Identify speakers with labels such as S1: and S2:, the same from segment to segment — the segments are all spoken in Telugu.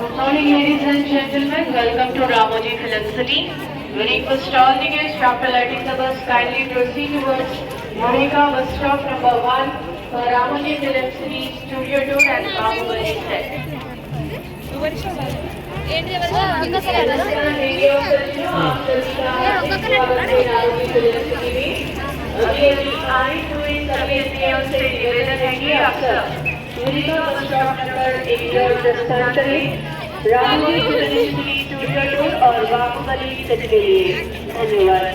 S1: Good morning, ladies and gentlemen. Welcome to Ramoji Film City. We request all the guests after lighting the bus kindly proceed towards Morika bus stop number 1 for Ramoji Film City Studio Tour and Bahubali set. Morika bus stop number 8 dispensary, Ramoji Film City Studio Tour और बाहुबली set के लिए धन्यवाद.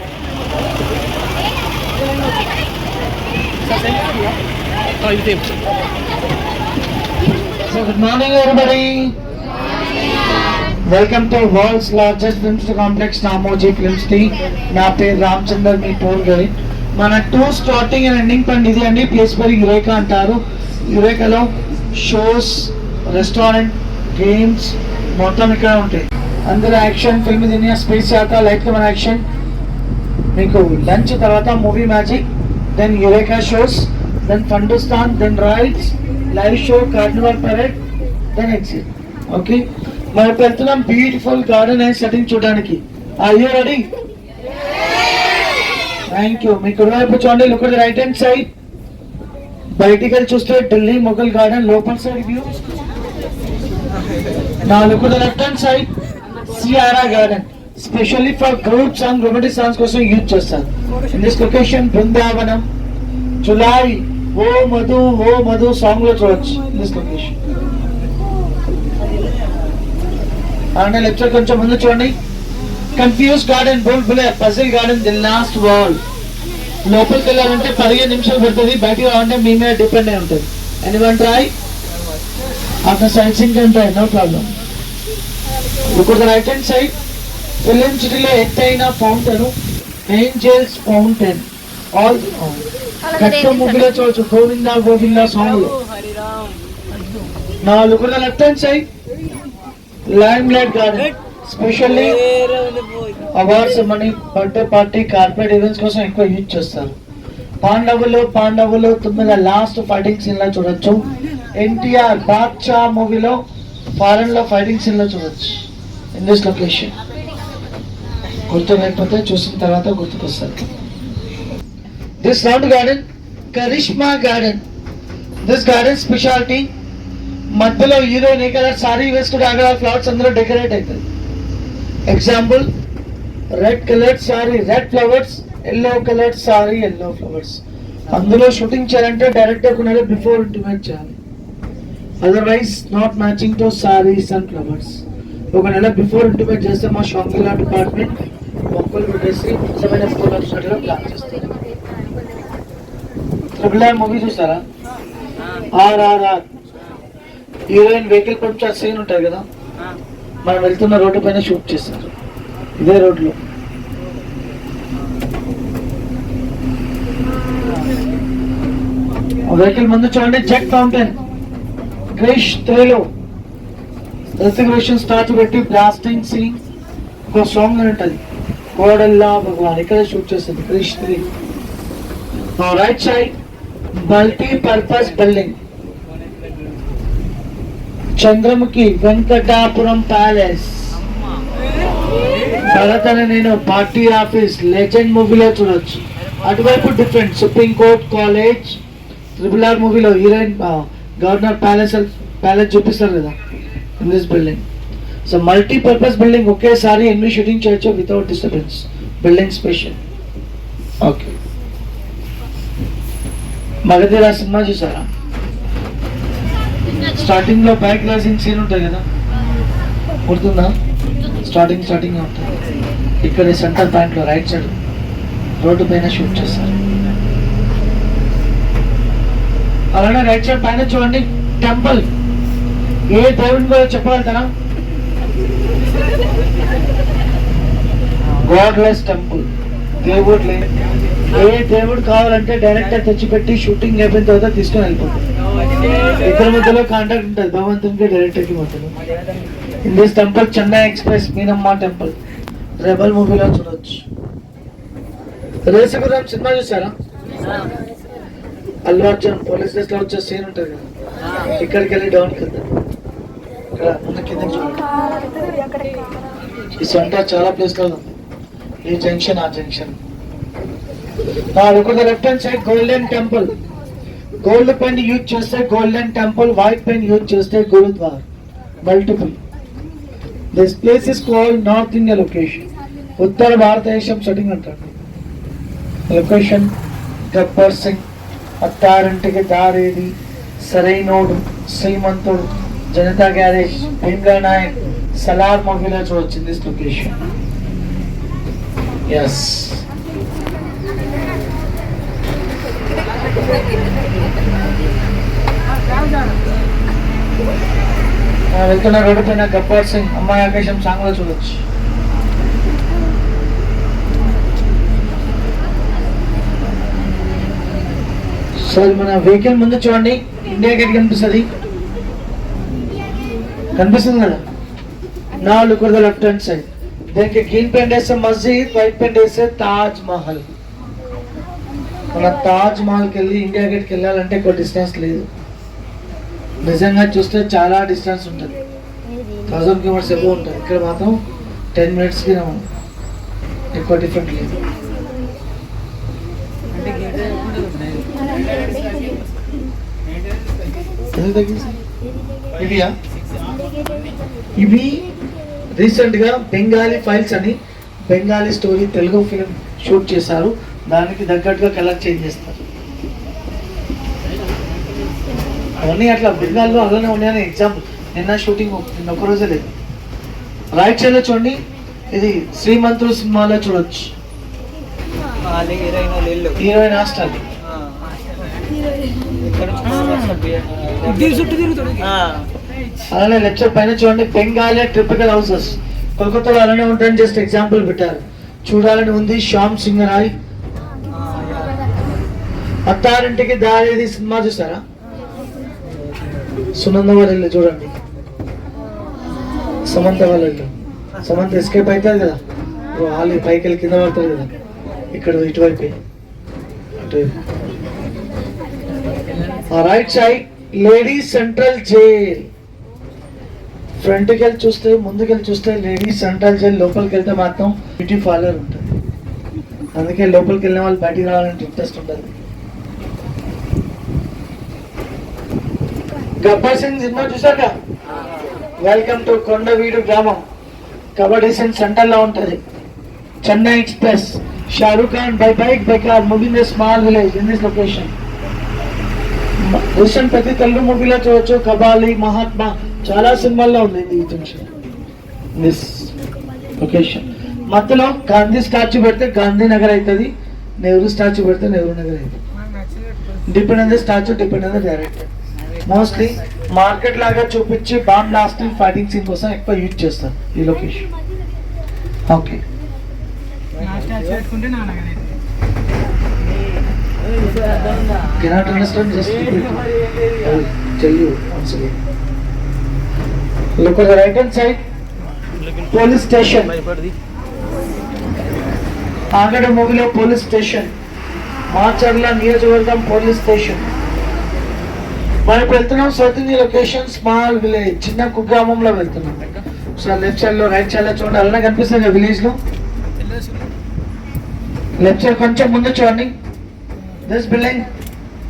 S2: So good morning everybody. Welcome to world's largest film complex Ramoji Film City. నా పేరు రామచందర్ మీ టూర్ గైడ్. మన tour starting and ending point ఇది అండి. ప్లేస్ పేరు యురేకా అంటారు. యురేకాలో షోస్, రెస్టారెంట్, గేమ్స్ మొత్తం ఇక్కడ ఉంటాయి. అందులో action film Duniya, space Yatra, light మన యాక్షన్. మీకు లంచ్ తర్వాత movie magic, then Eureka shows, then Fundustan, then rides, live show, carnival parade, then exit. Okay, మనం వెళ్తున్నాం బ్యూటిఫుల్ గార్డెన్ అండ్ సెట్టింగ్ చూడడానికి. Are you ready? Thank you. మీ కుడివైపు చూడండి, look at the right hand side. బయటికి వెళ్ళి చూస్తే ఢిల్లీ మొఘల్ గార్డెన్ లోపల సైడ్ వ్యూ. నా look at the left hand side, Sierra garden specially for group song, romantic songs కోసం యూజ్ చేస్తారు. In this location Brindavanam, Julai, O Madhu song లో చూడొచ్చు. ఇన్ దిస్ లొకేషన్ అంటే లెక్చర్ కొంచెం ముందు చూడండి. కన్ఫ్యూజ్ గార్డెన్, బోల్ బులే, puzzle garden, the last wall. లోపలికి వెళ్ళాలంటే 15 నిమిషాలు పడుతుంది, బయటికి రావాలంటే మీ మీద డిపెండ్ అయి ఉంటుంది. Anyone try? After sightseeing can try, no problem. ఇప్పుడు రైట్ హ్యాండ్ సైడ్ ఫిలిం సిటీలో ఎత్తైన ఫౌంటైన్, ఏంజల్స్ ఫౌంటైన్. ఆల్ గట్టు ముగ్గులో చూడొచ్చు గోవిందా గోవిందా సాంగ్ లో. నా look at the left hand side, lime light garden specially awards, money, birthday party, corporate events కోసం ఎక్కువ యూజ్ చేస్తారు. పాండవులు 9 లాస్ట్ ఫైటింగ్ సీన్ లో చూడొచ్చు. ఎన్టీఆర్ బాద్షా మూవీలో ఫారెన్ లో ఫైటింగ్ సీన్ లో చూడొచ్చు. ఇన్ దిస్ లొకేషన్ గుర్తు లేకపోతే చూసిన తర్వాత గుర్తుకొస్తారు. This round garden Karishma garden. This garden speciality మధ్యలో హీరోయిన్ ఏ కలర్ సారీ వేసుకుంటే అక్కడ ఫ్లవర్స్ అందరూ డెకరేట్ అవుతుంది. Example, red colour sari red flowers, yellow colour sari yellow flowers. అందులో షూటింగ్ చేయాలంటే డైరెక్టర్ కొనాలి, బిఫోర్ ఇంటిమేట్ చేయాలి. Otherwise not matching to saris and flowers. ఒక నెల బిఫోర్ ఇంటిమేట్ చేస్తే మా షాంగిలా డిపార్ట్మెంట్ మొక్కలు పెట్టేసి ఉత్తమైన ఫోన్ వచ్చినట్టుగా ప్లాన్ చేస్తారు. RRR మూవీ చూసారా? RRR హీరోయిన్ వెహికల్ పంపించే సీన్ ఉంటుంది కదా, మనం వెళ్తున్న రోడ్డు పైన షూట్ చేస్తారు. ఇదే రోడ్లో వెహికల్ ముందు చూడండి, జెట్ ఫౌంటైన్ క్రిష్ 3లో రితిక్ రోషన్ స్టార్ట్ పెట్టి బ్లాస్టింగ్ సీన్ ఒక సాంగ్ ఉంటుంది, కోడల్లా భగవాన్, ఇక్కడ షూట్ చేస్తుంది Krrish 3. Right side multipurpose building, Chandramukhi Venkatapuram palace, Bharat Ane Nenu party office legend మూవీలో చూడొచ్చు. అటువైపు different supreme court college, RRR మూవీలో హీరోయిన్ గవర్నర్ ప్యాలెస్ చూపిస్తారు కదా, in this building. So multipurpose building, ఒకేసారి ఎన్ని షూటింగ్ చేయొచ్చు without disturbance, building special. Okay, Magadheera cinema చూసారా? స్టార్టింగ్ లో బైక్ రేసింగ్ సీన్ ఉంటుంది కదా, గుర్తుందా? స్టార్టింగ్ ఉంటుంది. ఇక్కడ సెంటర్ పాయింట్ లో రైట్ సైడ్ రోడ్డు పైన షూట్ చేస్తారు. అలానే రైట్ సైడ్ పైన చూడండి టెంపుల్, ఏ దేవుని గురించి చెప్పగలుగుతారా? గాడ్లెస్ టెంపుల్, దేవుడు లేదు. ఏ దేవుడు కావాలంటే డైరెక్టర్ తెచ్చిపెట్టి షూటింగ్ అయిపోయిన తర్వాత తీసుకొని వెళ్ళిపోతారు. ఇద్దరి మధ్యలో కాంటాక్ట్ ఉంటుంది, భగవంతునికి డైరెక్టర్కి మధ్యలో. In this temple Chennai express మీనమ్మ temple rebel మూవీలో చూడొచ్చు. రేసుగుర్రం సినిమా చూసారా? అల్లు అర్జున్ పోలీస్ డ్రెస్ లో వచ్చే సీన్ ఉంటుంది కదా, ఇక్కడికి వెళ్ళి డౌన్ కింద, ఇక్కడ ముందు కింద చూడండి. ఈ సెంటర్ చాలా ప్లేస్ లో ఉంది, ఈ జంక్షన్ ఆ junction. Left hand side golden temple, gold pen use చేస్తే golden temple, white pen use చేస్తే Gurudwara, multiple. This place is called north India location, ఉత్తర భారతదేశం సెట్టింగ్ అంటారు. లొకేషన్ గబ్బర్ సింగ్, అత్తారింటికి దారేది, సరైనోడు, శ్రీమంతుడు, జనతా గ్యారేజ్, భీమ్లా నాయక్, సలార్ మూవీలో చూడొచ్చు దిస్ లొకేషన్. ఎస్, వెళ్తున్న రోడ్డు పైన గబ్బర్ సింగ్ అమ్మాయి ఆకాశం సాంగ్ లో చూడొచ్చు. సో మన వెహికల్ ముందు చూడండి, ఇండియా గేట్ కనిపిస్తుంది కదా. నా look the left hand side, దీనికి గ్రీన్ పెయింట్ వేస్తే మస్జిద్, వైట్ పెయింట్ వేస్తే తాజ్ మహల్. మన తాజ్ మహల్కి వెళ్ళి ఇండియా గేట్కి వెళ్ళాలంటే ఎక్కువ డిస్టెన్స్ లేదు, నిజంగా చూస్తే చాలా డిస్టెన్స్ ఉంటుంది, 1000 కిలోమీటర్స్ ఎక్కువ ఉంటుంది. ఇక్కడ మాత్రం 10 మినిట్స్కి ఎక్కువ డిఫరెంట్ లేదు. ఇవి రీసెంట్ గా బెంగాలీ ఫైల్స్ అని Bengali story Telugu film shoot చేశారు, దానికి తగ్గట్టుగా కలర్ చేంజ్ చేస్తారు. అవన్నీ అట్లా బెంగాల్లో అలానే ఉన్నాయని ఎగ్జాంపుల్. నిన్న షూటింగ్ నిన్న ఒక రోజే లేదు. రైట్ సైడ్ లో చూడండి, ఇది శ్రీమంతుడు సినిమాలో చూడొచ్చు, హీరోయిన్ హాస్టల్. అలానే లెక్చర్ పైన చూడండి, బెంగాలీ ట్రిపికల్ హౌసెస్ కోల్కతాలో అలానే ఉంటాయని జస్ట్ ఎగ్జాంపుల్ పెట్టారు, చూడాలని ఉంది. శ్యామ్ సింగ్ రాయ్, అత్తారింటికి దారేది సినిమా చూసారా? సునంద వాళ్ళ ఇల్లు చూడండి, సమంత వాళ్ళ ఇల్లు. సమంత ఎస్కేప్ అవుతుంది కదా, వాళ్ళు పైకి వెళ్ళి కింద పడుతుంది కదా, ఇక్కడ ఇటువైపు అటువైపు. Right side ladies central jail, ఫ్రంట్కి వెళ్ళి చూస్తే ముందుకెళ్ళి చూస్తే లేడీస్ సెంట్రల్ జైల్, లోపలికి వెళ్తే మాత్రం బ్యూటీ పార్లర్ ఉంటుంది, అందుకే లోపలికి వెళ్ళిన వాళ్ళు బయటికి రావాలంటే ఇంట్రెస్ట్ ఉంటుంది. గబ్బర్ సింగ్ సినిమా చూసాక, వెల్కమ్ టు కొండవీడు గ్రామం, కబడ్డీ సింగ్ సెంటర్ లో ఉంటుంది. Chennai express, Shahrukh Khan by bike by car moving a small village in this location. Recent ప్రతి తెలుగు మూవీలో చూడొచ్చు, కబాలి, మహాత్మా, చాలా సినిమాల్లో ఉంది ఈ జంక్షన్. This location. మధ్యలో గాంధీ స్టాచ్యూ పెడితే గాంధీనగర్ అవుతుంది, నెహ్రూ స్టాచ్యూ పెడితే నెహ్రూ నగర్ అవుతుంది. Depend on the statue, depend on the director. Mostly market లాగా చూపించి బాంబ్ బ్లాస్టింగ్ ఫైటింగ్ సీన్ కోసం ఎక్కువ యూజ్ చేస్తారు ఈ location. Okay, cannot understand, just repeat. I will tell you once again. Look at the right hand side, police station. ఆగడ మూవీలో పోలీస్ స్టేషన్, మాచర్ల నియోజకవర్గం పోలీస్ స్టేషన్. మనం వెళ్తున్నాం south India location, small village, చిన్న కుగ్రామంలో వెళ్తున్నాం. సో లెఫ్ట్ సైడ్ లో రైట్ సైడ్ లో చూడండి, అలానే కనిపిస్తుంది విలేజ్ లో. లెఫ్ట్ సైడ్ కొంచెం ముందు చూడండి, this building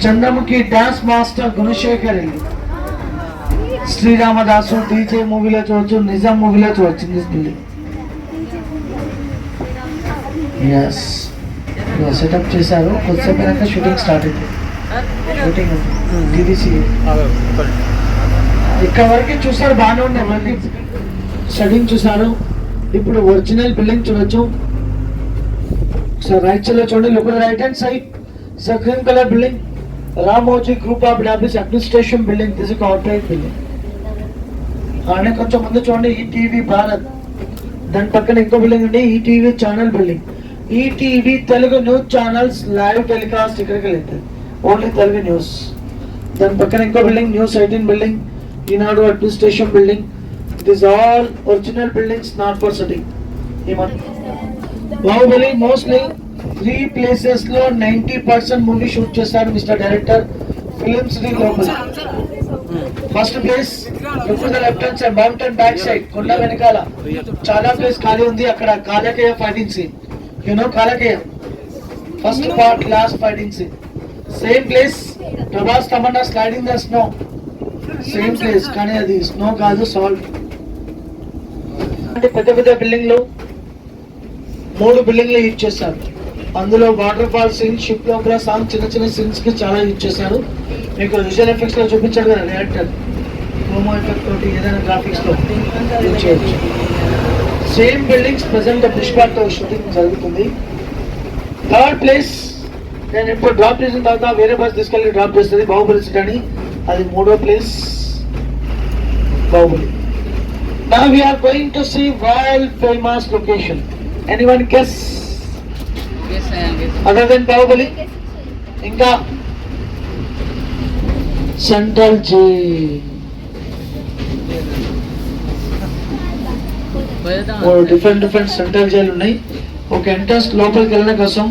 S2: Chandramukhi dance master Gunasekhar ఇల్లు. శ్రీరామదాసు డీజే మూవీలో చూడొచ్చు, నిజాం మూవీలో చూడొచ్చు దిస్ బిల్డింగ్. ఎస్ సెటప్ చేశారు, కొద్దిసేపు అయినాక షూటింగ్ స్టార్ట్ అయింది. షూటింగ్ టీవీసీ ఇక్కడ వరకు చూసారు, బాగానే ఉన్నాయి. మళ్ళీ షూటింగ్ చూసారు. ఇప్పుడు ఒరిజినల్ బిల్డింగ్ చూడొచ్చు. సార్ రైట్ సైడ్ లో చూడండి, look right hand side, sir green colour building, Ramoji group of డాబిస్ administration building, this is corporate building. అలానే కొంచెం ముందు చూడండి, ఈటీవీ భారత్, దాని పక్కన ఇంకో బిల్డింగ్ ఉంది, ETV channel building. ETV Telugu news channels live telecast ఇక్కడికి వెళ్తాయి, ఓన్లీ తెలుగు న్యూస్. దాని పక్కన ఇంకో building, news 18 building, Eenadu administration building. It is all original buildings, not for setting. Baahubali mostly 3 places లో 90% మూవీ షూట్ చేశారు మిస్టర్ డైరెక్టర్. ఫిలిం సిటీ లోపల first place left hand side, mountain back side, కొండ వెనకాల చాలా ప్లేస్ ఖాళీ ఉంది. అక్కడ Kalakeya fighting scene, Kalakeya first part, last fighting scene. Same place, Prabhas Tamannaah sliding the snow, same place, కానీ అది స్నో కాదు, సాల్ట్. అంటే పెద్ద పెద్ద బిల్డింగ్లు 3 బిల్డింగ్లు యూజ్ చేశారు. అందులో వాటర్ ఫాల్ సీన్, షిప్ లోపల సాంగ్, చిన్న చిన్న సీన్స్ కి చాలా యూజ్ చేశారు. మీకు విజువల్ ఎఫెక్ట్స్ లో చూపించాడు కదా డైరెక్టర్, ప్రోమో ఎఫెక్ట్ తోటి ఏదైనా గ్రాఫిక్స్ లో యూజ్ చేయొచ్చు. సేమ్ బిల్డింగ్స్ ప్రెసెంట్ పుష్పతో షూటింగ్ జరుగుతుంది. థర్డ్ ప్లేస్, నేను ఇప్పుడు డ్రాప్ చేసిన తర్వాత వేరే బస్ తీసుకెళ్ళి డ్రాప్ చేస్తుంది, బాహుబలి సిటీ అని. అది 3వ place, Baahubali. Now we are going to see world famous location. Anyone guess?
S3: Yes, I am guessing.
S2: Other than Bahubali? ఇంకా central jail. Different central jail ఉన్నాయి. ఒక ఎంట్రన్స్ లోపలికి వెళ్ళిన కోసం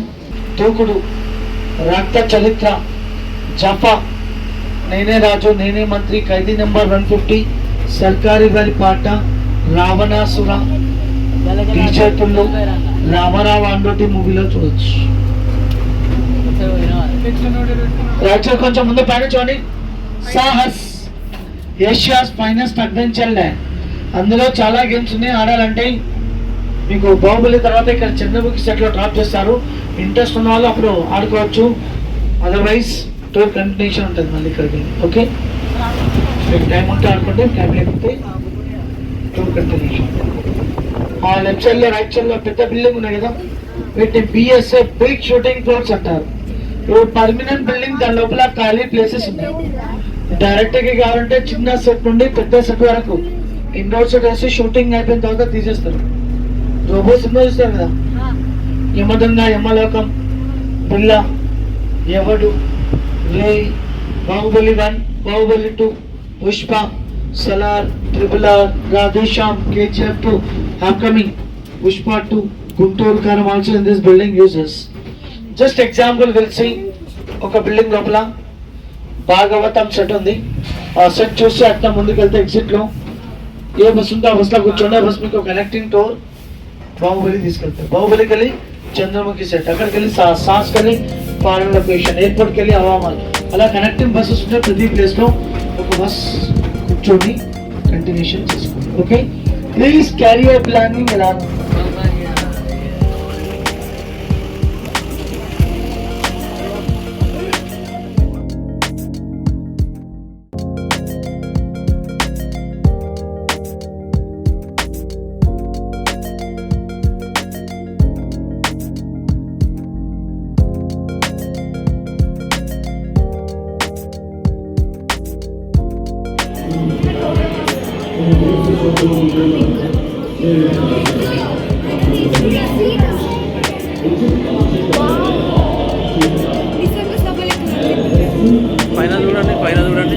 S2: దూకుడు, రక్త చరిత్ర, జఫా, నేనే రాజు, నేనే మంత్రి, ఖైదీ నెంబర్ 150, సర్కారీ వారి పాట, రావణాసుర, టీచర్లు, రామారావు అండోటి మూవీలో చూడొచ్చు. రైట్ సైడ్ కొంచెం ముందు పైన చూడండి, Sahas, Asia's finest adventure land. అందులో చాలా గేమ్స్ ఉన్నాయి, ఆడాలంటే. మీకు బాహుబలి తర్వాత ఇక్కడ చంద్రముఖి సెట్ లో డ్రాప్ చేస్తారు. ఇంట్రెస్ట్ ఉన్న వాళ్ళు అప్పుడు ఆడుకోవచ్చు, అదర్వైజ్ టూర్ కంటిన్యూషన్ ఉంటుంది మళ్ళీ ఇక్కడికి. ఓకే, మీకు టైం ఉంటే ఆడుకుంటే, టైం లేకపోతే టూర్ కంటిన్యూషన్. ఆ లెఫ్ట్ సైడ్ లో రైట్ సైడ్ లో పెద్ద బిల్డింగ్ ఉన్నాయి కదా, వీటిని బిఎస్ఎఫ్ బిగ్ షూటింగ్ ఫ్లోర్స్ అంటారు. ఇప్పుడు పర్మనెంట్ బిల్డింగ్, దాని లోపల ఖాళీ ప్లేసెస్ ఉన్నాయి. డైరెక్ట్ గా కావాలంటే చిన్న సెట్ నుండి పెద్ద సెట్ వరకు ఇండోర్ సెట్ వేసి షూటింగ్ అయిపోయిన తర్వాత తీసేస్తారు. రోబో సినిమా చూస్తారు కదా, యమదొంగ, యమలోకం, బిల్ల, ఎవడు, రేయ్, Baahubali 1, Baahubali 2, Pushpa, Salaar, RRR, Radhe Shyam, KGF 2, upcoming Pushpa 2, Guntur కారం also in this building uses. Just example తెలిసి ఒక బిల్డింగ్ లోపల భాగవతం సెట్ ఉంది. ఆ సెట్ చూసి అట్లా ముందుకు వెళ్తే ఎగ్జిట్ లో ఏ బస్ ఉందో ఆ బస్ లో కూర్చోండి. ఆ బస్ మీకు కనెక్టింగ్ టూర్ బాహుబలి తీసుకెళ్తారు. బాహుబలికి వెళ్ళి చంద్రముఖి సెట్, అక్కడికి వెళ్ళి సాస్ వెళ్ళి ఫారెన్ లొకేషన్, ఎయిర్పోర్ట్కి వెళ్ళి హవామాల్, అలా కనెక్టింగ్ బస్సెస్ ఉంటాయి. ప్రతి ప్లేస్ లో ఒక బస్ కూర్చొని కంటిన్యూషన్ చేసుకోండి. Okay, please carry your planning ఎలా.
S4: పైన చూడండి, పైన చూడండి,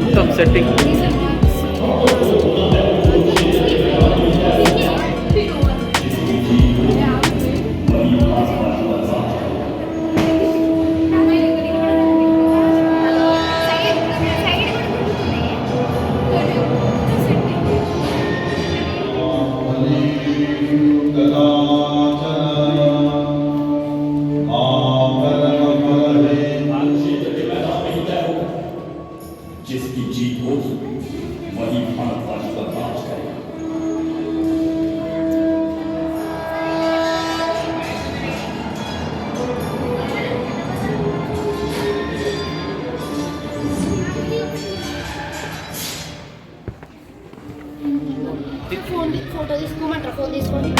S4: మొత్తం సెట్టింగ్.
S5: जिसकी जीत होगी वही भारतवासी का राज करेगा।
S6: ఫోటో తీసుకోమంటారా? ఫోన్ తీసుకోండి.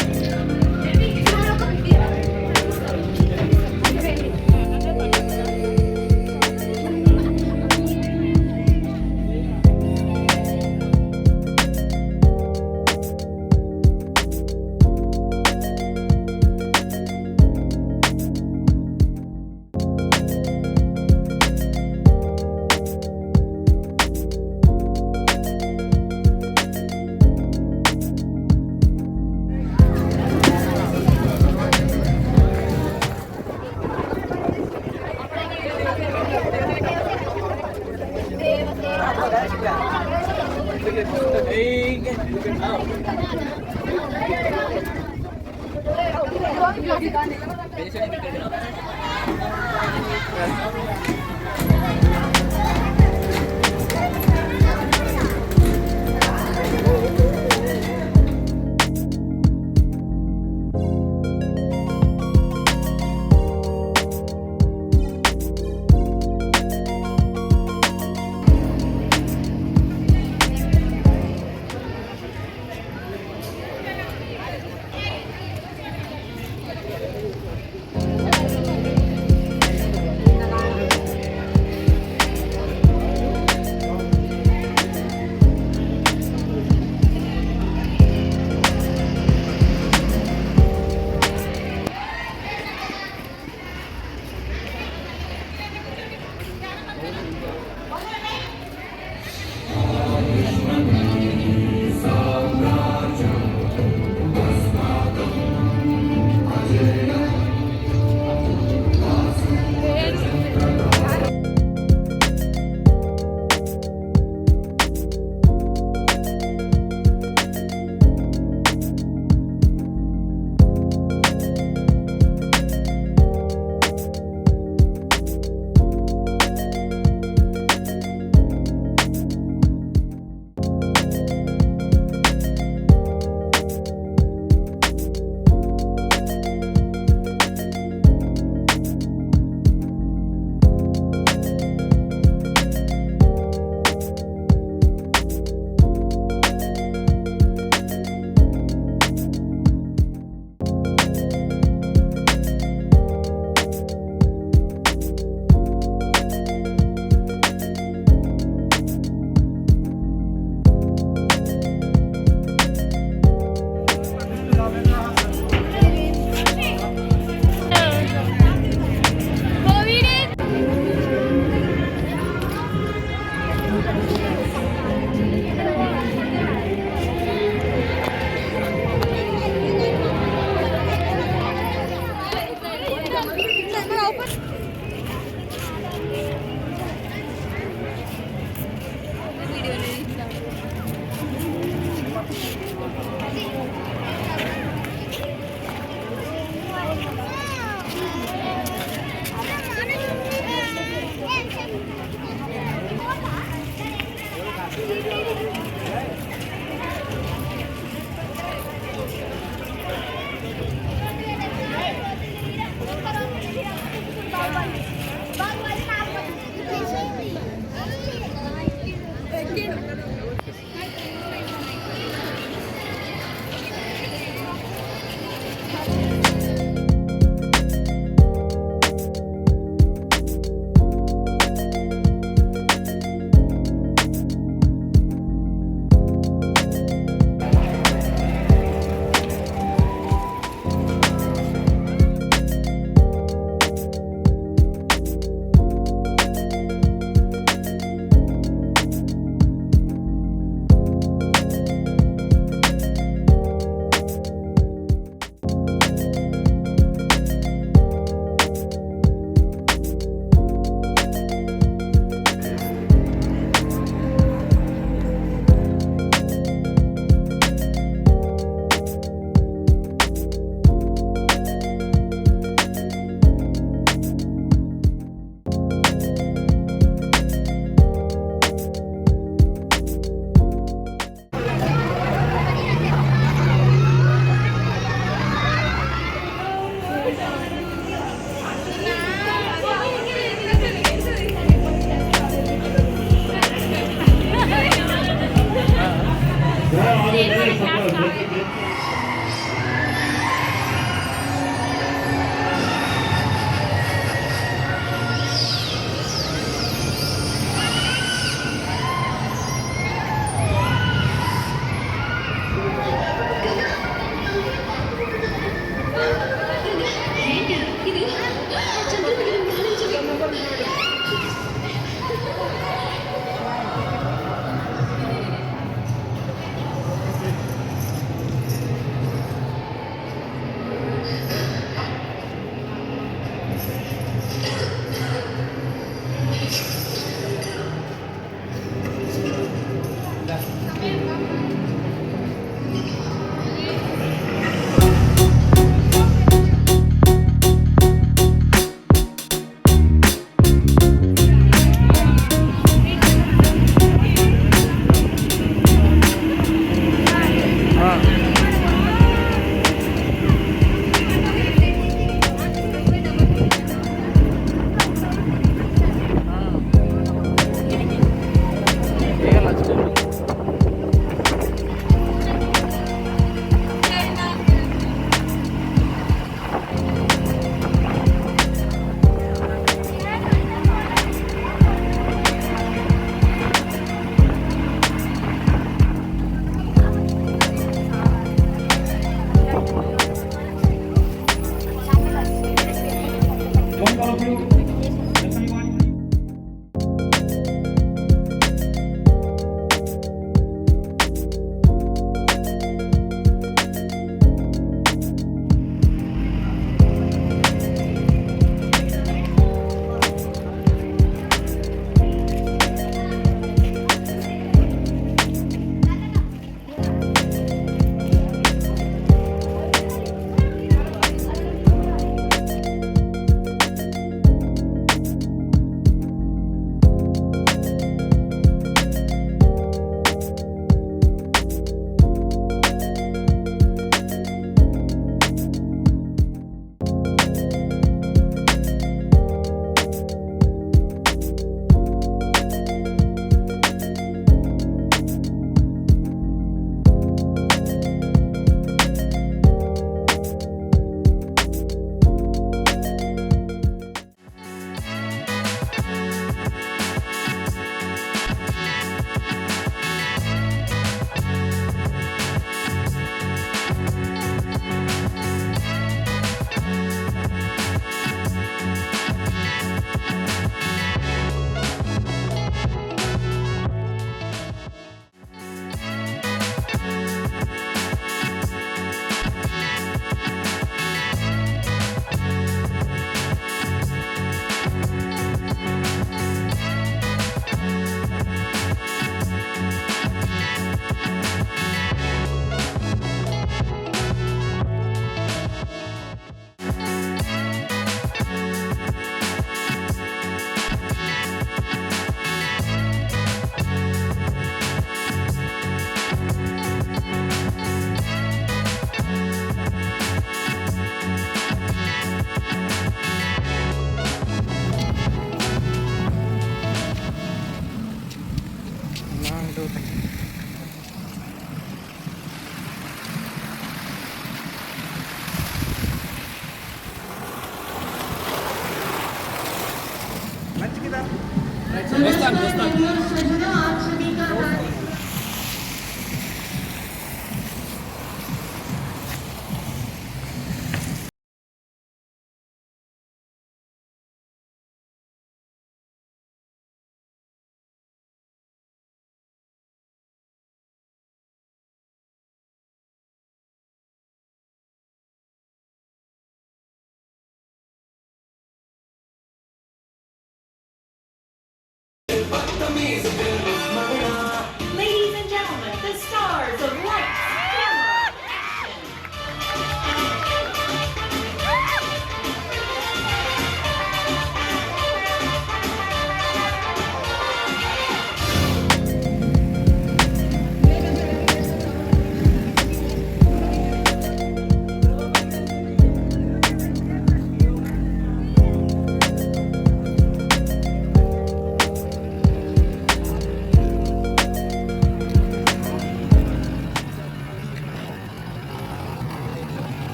S6: Ladies and gentlemen, the stars of Lights, Camera, Action!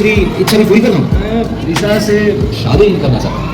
S2: दूसरी इच्छा भी पूरी करूँ। दिशा से शादी नहीं करना चाहता।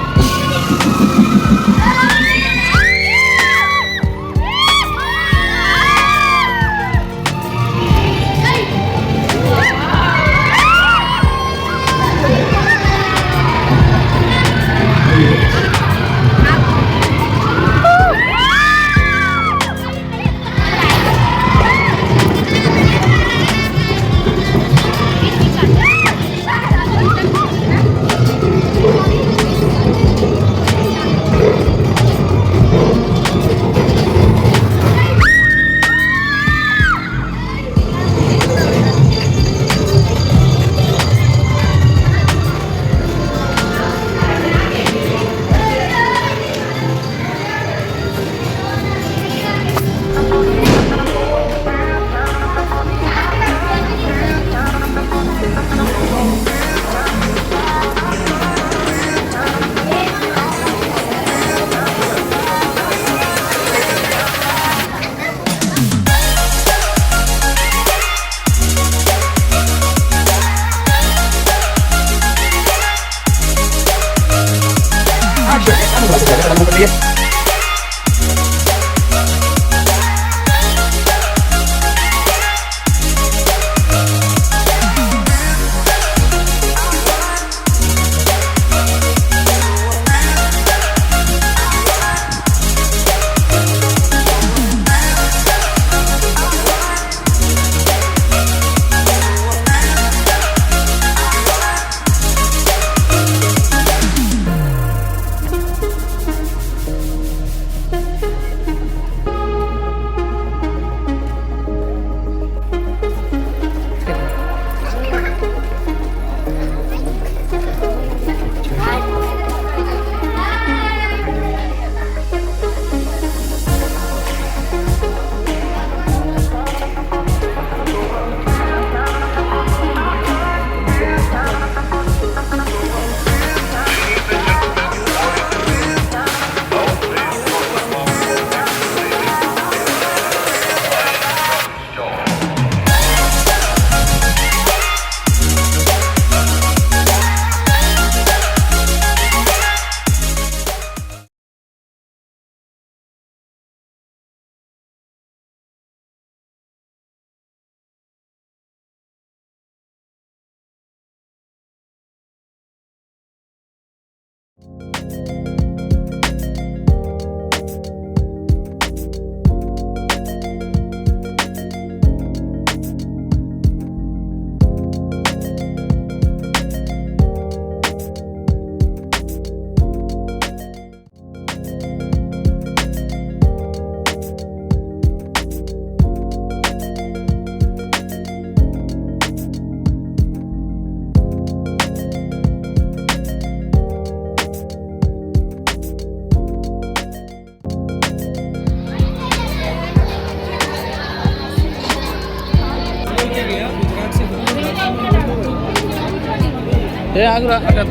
S4: ఏ ఆగురా అక్కడ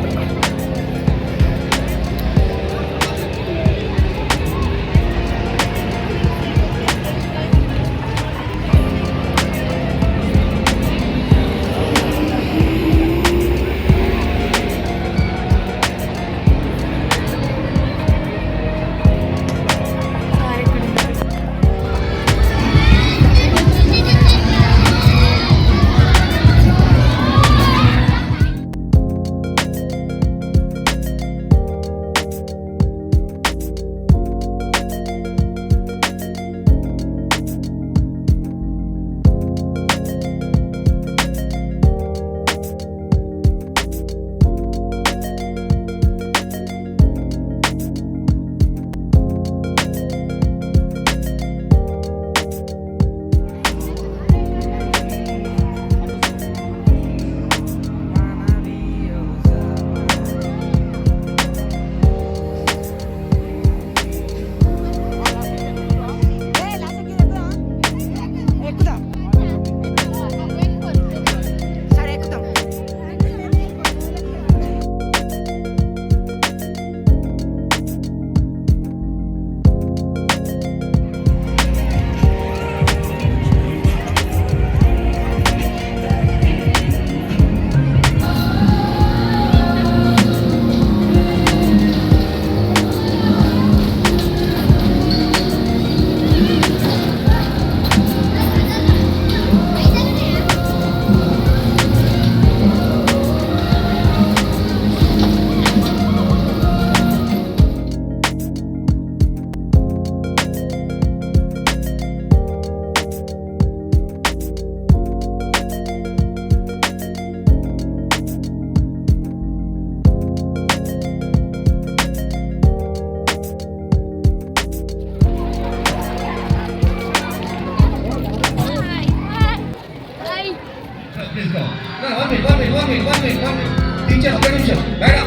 S7: నిమిషం మేడం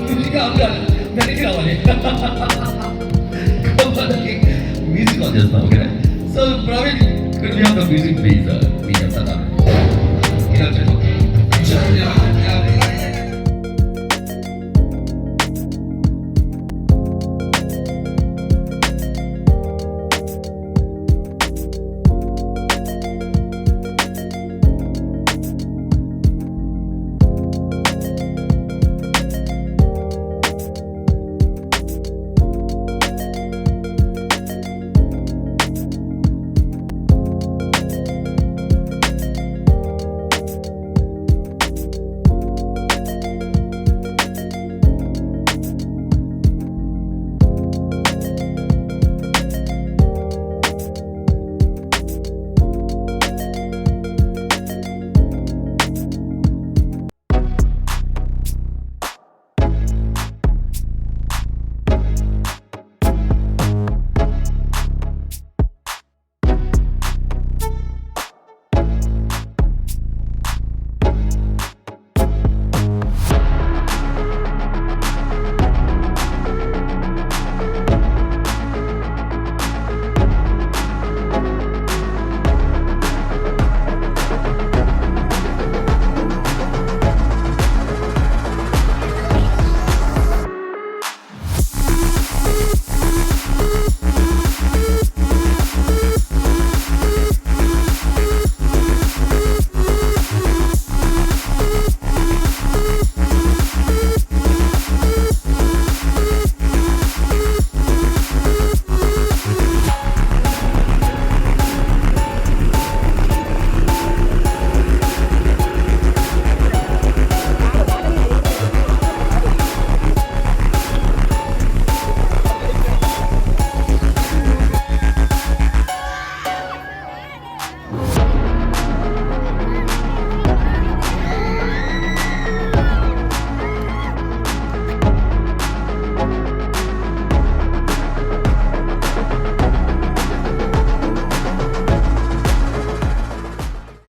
S7: మ్యూజిక్ ఆఫ్ కాదు వెనక్కి రావాలి మ్యూజిక్ ఆన్ చేస్తాం okay so Praveen music please మీ చెప్తారా ఇలా చెప్పండి